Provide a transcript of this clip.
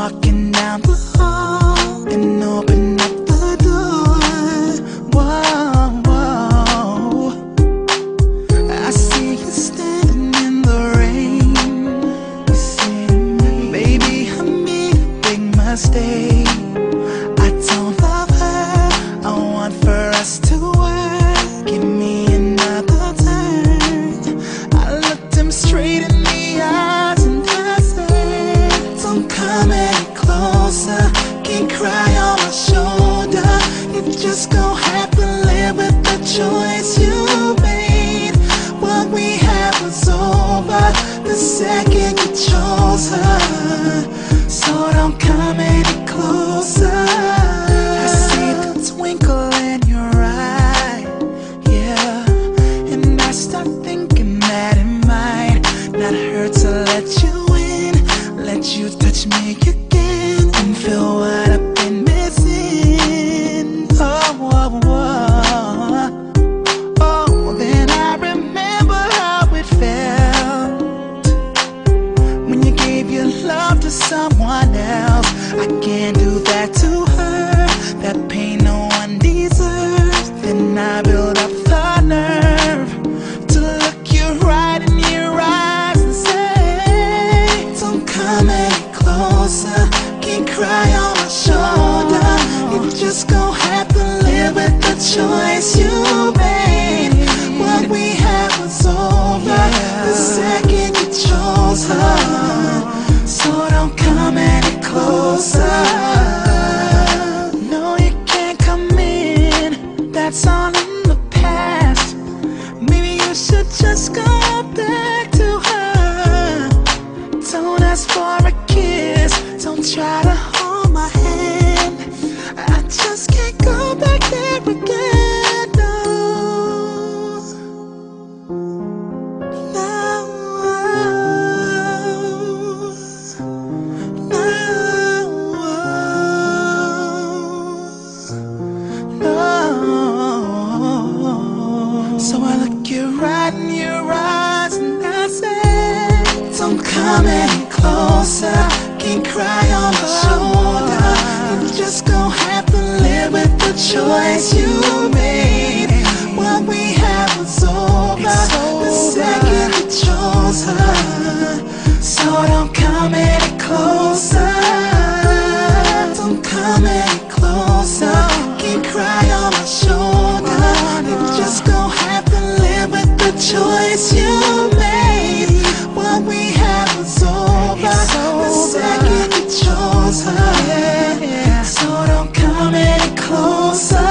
walking down the hall and open up the door. Whoa, whoa. I see you standing in the rain. You say to me, baby, I made a big mistake. I don't love her. I want for us to work. Give me another turn. I looked him straight in the eyes and I said, don't come any closer. Can't cry on my shoulder. You just gon' have to live with the choice you made. What we had was over the second you chose her. So don't come any closer. I see the twinkle in your eye, yeah, and I start thinking that it might not hurt to let you in, let you touch me again and feel what I've been missing. Oh, oh, oh. Oh, then I remember how it felt when you gave your love to someone else. I can't do that to her, that pain no one deserves. Then I build up the nerve to look you right in your eyes and say, don't come any closer. Can't cry on my shoulder. You just gon' have to live with the choice you made. What we had was over the second you chose her. So don't come any closer. No, you can't come in. That's all in the past. Maybe you should just go back to her. Don't ask for a kiss. Don't try to hold my hand. I just can't go back there again. No, no, no. So I look you right in your eyes and I say, don't come any closer. Can't cry on my shoulder. You just gon' have to live with the choice you made. What we had was over the second you chose her. So don't come any closer. Don't come any closer. Can't cry on my shoulder. You just gon' have to live with the choice you made. What we had was over the second you chose her. So don't come any closer.